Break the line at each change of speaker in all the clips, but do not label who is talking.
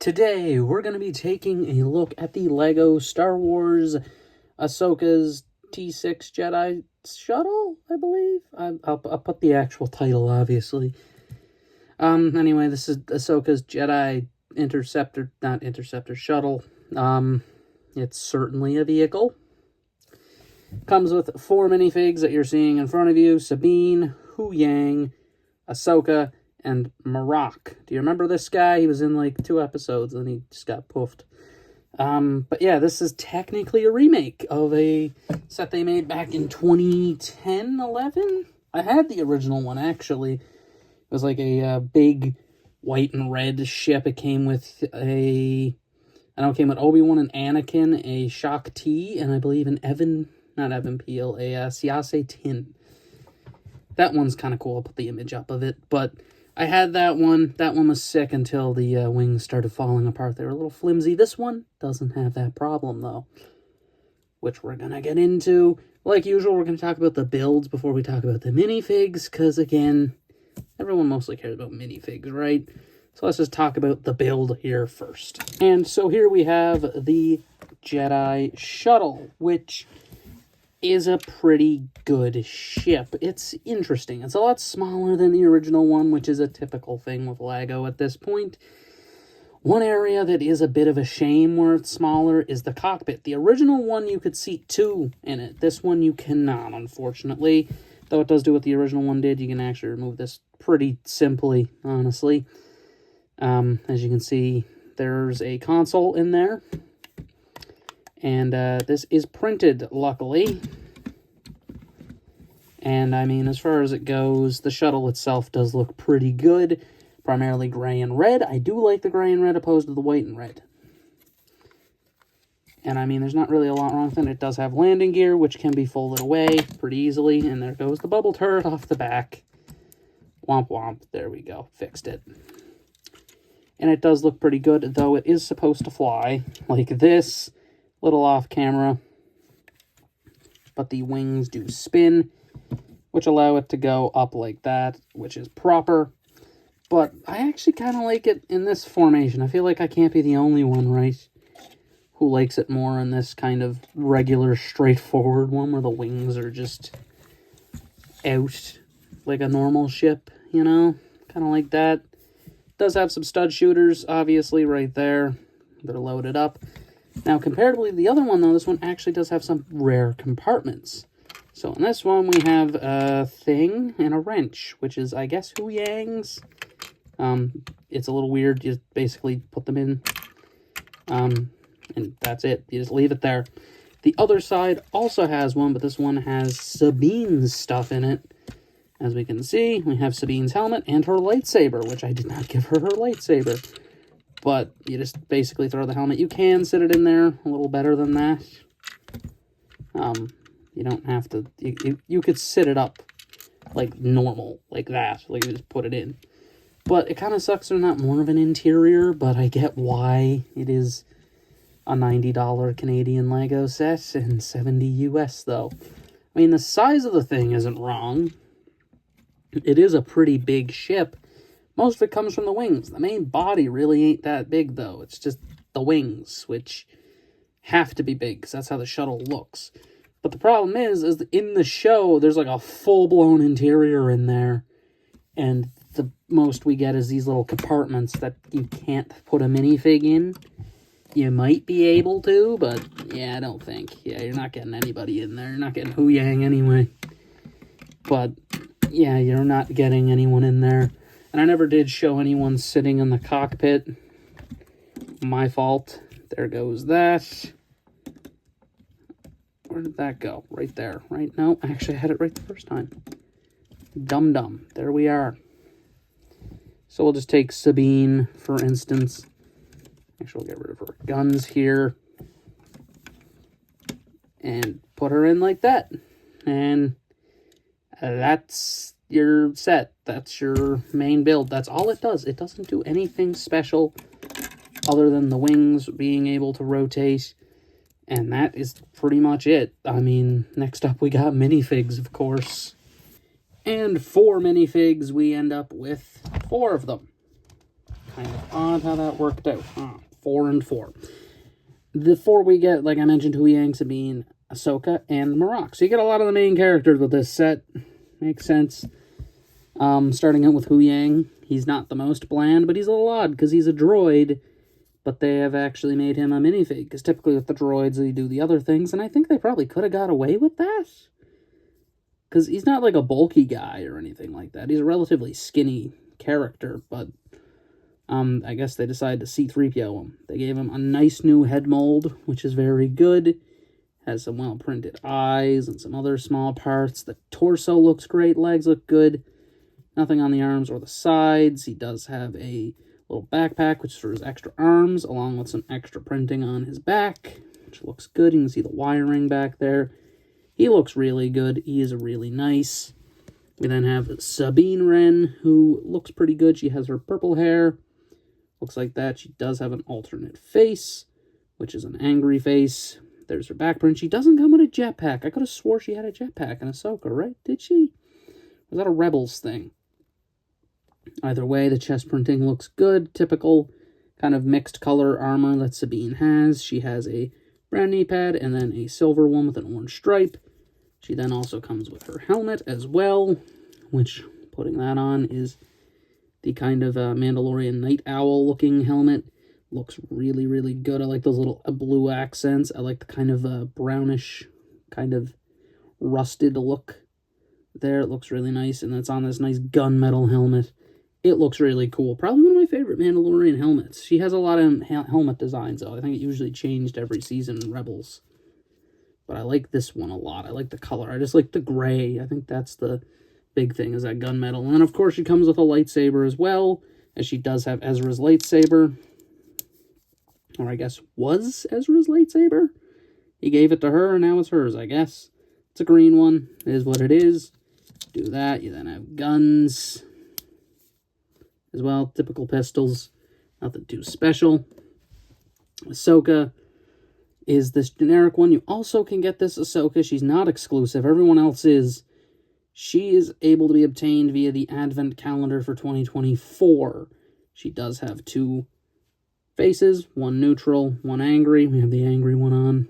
Today, we're going to be taking a look at the LEGO Star Wars Ahsoka's T-6 Jedi shuttle, I believe. I'll put the actual title, obviously. Anyway, this is Ahsoka's Jedi shuttle. It's certainly a vehicle. Comes with 4 minifigs that you're seeing in front of you. Sabine, Huyang, Ahsoka, and Marok. Do you remember this guy? He was in like 2 episodes and he just got poofed. But yeah, this is technically a remake of a set they made back in 2010, 11? I had the original one, actually. It was like a big white and red ship. It came with it came with Obi-Wan and Anakin, a Shock T, and I believe an Evan Peel, a Siase Tin. That one's kind of cool. I'll put the image up of it, but I had that one. That one was sick until the wings started falling apart. They were a little flimsy. This one doesn't have that problem, though, which we're going to get into. Like usual, we're going to talk about the builds before we talk about the minifigs, because, again, everyone mostly cares about minifigs, right? So let's just talk about the build here first. And so here we have the Jedi shuttle, which is a pretty good ship. It's interesting. It's a lot smaller than the original one, which is a typical thing with LEGO at this point. One area that is a bit of a shame where it's smaller is the cockpit. The original one, you could seat 2 in it. This one you cannot, unfortunately. Though it does do what the original one did. You can actually remove this pretty simply, honestly. As you can see, there's a console in there. And this is printed, luckily. And, I mean, as far as it goes, the shuttle itself does look pretty good. Primarily gray and red. I do like the gray and red opposed to the white and red. And, I mean, there's not really a lot wrong with it. It does have landing gear, which can be folded away pretty easily. And there goes the bubble turret off the back. Womp womp. There we go. Fixed it. And it does look pretty good, though it is supposed to fly like this. Little off camera, but the wings do spin, which allow it to go up like that, which is proper. But I actually kind of like it in this formation. I feel like I can't be the only one, right, who likes it more in this kind of regular, straightforward one where the wings are just out like a normal ship, you know? Kind of like that. It does have some stud shooters, obviously, right there. They're loaded up. Now, comparatively to the other one, though, this one actually does have some rare compartments. So, in this one, we have a thing and a wrench, which is, I guess, Huyang's. It's a little weird. You just basically put them in, and that's it. You just leave it there. The other side also has one, but this one has Sabine's stuff in it. As we can see, we have Sabine's helmet and her lightsaber, which I did not give her lightsaber. But you just basically throw the helmet. You can sit it in there a little better than that. You don't have to... You could sit it up like normal, like that. Like you just put it in. But it kind of sucks there's not more of an interior, but I get why it is a $90 Canadian LEGO set and $70 US, though. I mean, the size of the thing isn't wrong. It is a pretty big ship. Most of it comes from the wings. The main body really ain't that big, though. It's just the wings, which have to be big, because that's how the shuttle looks. But the problem is in the show, there's like a full-blown interior in there. And the most we get is these little compartments that you can't put a minifig in. You might be able to, but yeah, I don't think. Yeah, you're not getting anybody in there. You're not getting Huyang anyway. But yeah, you're not getting anyone in there. And I never did show anyone sitting in the cockpit. My fault. There goes that. Where did that go? Right there, right? No, actually I had it right the first time. Dum-dum. There we are. So we'll just take Sabine, for instance. Actually, we'll get rid of her guns here. And put her in like that. And that's your set. That's your main build. That's all it does. It doesn't do anything special other than the wings being able to rotate. And that is pretty much it. I mean, next up we got minifigs, of course. And 4 minifigs, we end up with 4 of them. kind of odd how that worked out. 4 and 4. The 4 we get, like I mentioned, Hu Yang, Sabine, Ahsoka, and Marok. So you get a lot of the main characters with this set. Makes sense. Starting out with Hu Yang, he's not the most bland, but he's a little odd because he's a droid, but they have actually made him a minifig, because typically with the droids they do the other things, and I think they probably could have got away with that. Because he's not like a bulky guy or anything like that. He's a relatively skinny character, but I guess they decided to C-3PO him. They gave him a nice new head mold, which is very good. Has some well-printed eyes and some other small parts. The torso looks great. Legs look good. Nothing on the arms or the sides. He does have a little backpack, which is for his extra arms, along with some extra printing on his back, which looks good. You can see the wiring back there. He looks really good. He is really nice. We then have Sabine Wren, who looks pretty good. She has her purple hair. Looks like that. She does have an alternate face, which is an angry face. There's her back print. She doesn't come with a jetpack. I could have swore she had a jetpack in Ahsoka, right? Did she? Was that a Rebels thing? Either way, the chest printing looks good. Typical kind of mixed color armor that Sabine has. She has a brown knee pad and then a silver one with an orange stripe. She then also comes with her helmet as well, which, putting that on, is the kind of Mandalorian night owl looking helmet. Looks really, really good. I like those little blue accents. I like the kind of brownish, kind of rusted look there. It looks really nice, and it's on this nice gunmetal helmet. It looks really cool. Probably one of my favorite Mandalorian helmets. She has a lot of helmet designs, though. I think it usually changed every season in Rebels. But I like this one a lot. I like the color. I just like the gray. I think that's the big thing, is that gunmetal. And, of course, she comes with a lightsaber as well, as she does have Ezra's lightsaber. Or I guess was Ezra's lightsaber? He gave it to her, and now it's hers, I guess. It's a green one. It is what it is. Do that. You then have guns as well. Typical pistols. Nothing too special. Ahsoka is this generic one. You also can get this Ahsoka. She's not exclusive. Everyone else is. She is able to be obtained via the Advent calendar for 2024. She does have 2 faces, one neutral, one angry. We have the angry one on.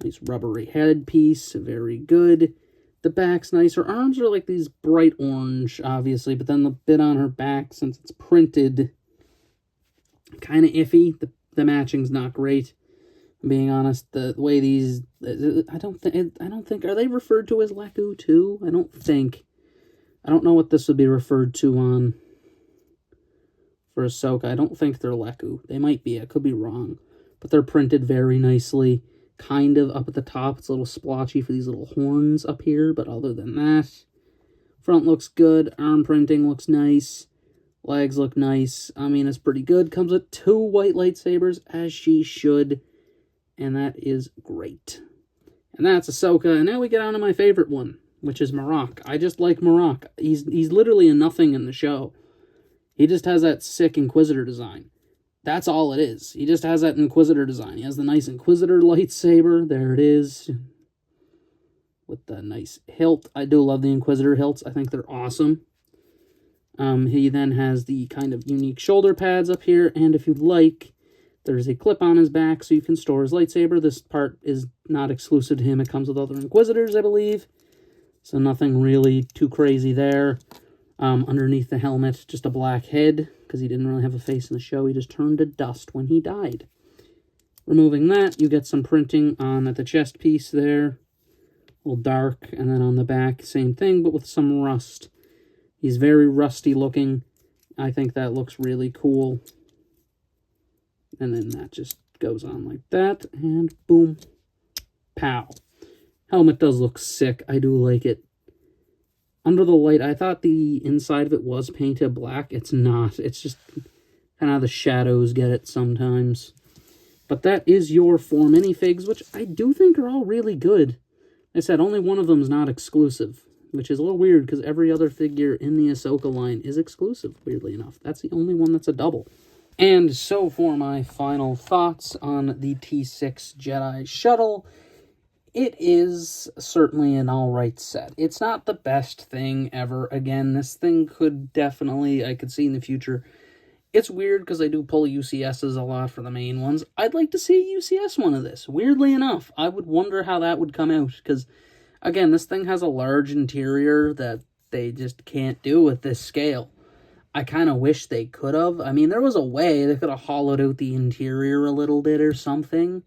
Nice rubbery headpiece, very good. The back's nice. Her arms are like these bright orange, obviously, but then the bit on her back, since it's printed, kind of iffy. The matching's not great. I'm being honest, the way these, I don't think, are they referred to as Leku too? I don't think. I don't know what this would be referred to on for Ahsoka. I don't think they're Leku. They might be. I could be wrong. But they're printed very nicely. Kind of up at the top. It's a little splotchy for these little horns up here. But other than that, front looks good. Arm printing looks nice. Legs look nice. I mean, it's pretty good. Comes with 2 white lightsabers, as she should. And that is great. And that's Ahsoka. And now we get on to my favorite one, which is Marok. I just like Marok. He's literally a nothing in the show. He just has that sick Inquisitor design. That's all it is. He just has that Inquisitor design. He has the nice Inquisitor lightsaber. There it is. With the nice hilt. I do love the Inquisitor hilts. I think they're awesome. He then has the kind of unique shoulder pads up here. And if you'd like, there's a clip on his back so you can store his lightsaber. This part is not exclusive to him. It comes with other Inquisitors, I believe. So nothing really too crazy there. Underneath the helmet, just a black head, because he didn't really have a face in the show. He just turned to dust when he died. Removing that, you get some printing on the chest piece there. A little dark, and then on the back, same thing, but with some rust. He's very rusty looking. I think that looks really cool. And then that just goes on like that, and boom, pow. Helmet does look sick. I do like it. Under the light, I thought the inside of it was painted black. It's not. It's just kind of how the shadows get it sometimes. But that is your 4 minifigs, which I do think are all really good. Like I said, only one of them is not exclusive, which is a little weird because every other figure in the Ahsoka line is exclusive, weirdly enough. That's the only one that's a double. And so for my final thoughts on the T-6 Jedi shuttle, it is certainly an alright set. It's not the best thing ever. Again, this thing could definitely, I could see in the future, It's weird because I do pull UCSs a lot for the main ones. I'd like to see a UCS one of this. Weirdly enough, I would wonder how that would come out. Because, again, this thing has a large interior that they just can't do with this scale. I kind of wish they could have. I mean, there was a way they could have hollowed out the interior a little bit or something.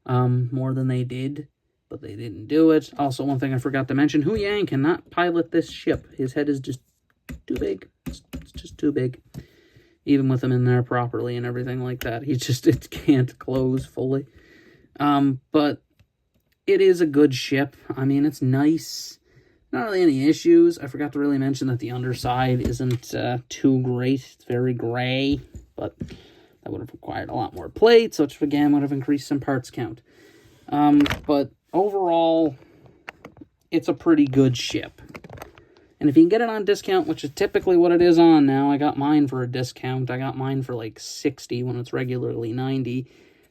More than they did. But they didn't do it. Also, one thing I forgot to mention, Hu Yang cannot pilot this ship. His head is just too big. It's just too big. Even with him in there properly and everything like that. It can't close fully. But it is a good ship. I mean, it's nice. Not really any issues. I forgot to really mention that the underside isn't too great. It's very gray. But that would have required a lot more plates, which again would have increased some parts count. But overall, it's a pretty good ship. And if you can get it on discount, which is typically what it is on now, I got mine for a discount. I got mine for like 60 when it's regularly 90.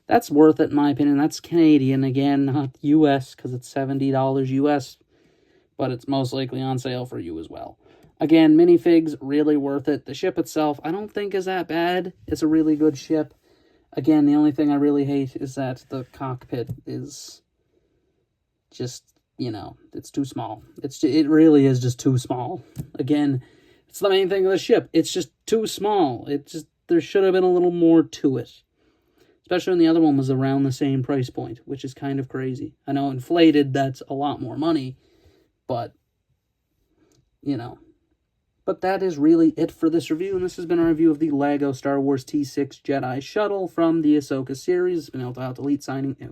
That's worth it in my opinion. That's Canadian, again, not US, because it's $70 US. But it's most likely on sale for you as well. Again, minifigs, really worth it. The ship itself, I don't think is that bad. It's a really good ship. Again, the only thing I really hate is that the cockpit is just, you know, it's too small. It really is just too small. Again, it's the main thing of the ship. It's just too small. There should have been a little more to it. Especially when the other one was around the same price point, which is kind of crazy. I know inflated, that's a lot more money, but, you know. But that is really it for this review, and this has been a review of the LEGO Star Wars T-6 Jedi Shuttle from the Ahsoka series. It's been Elite signing out.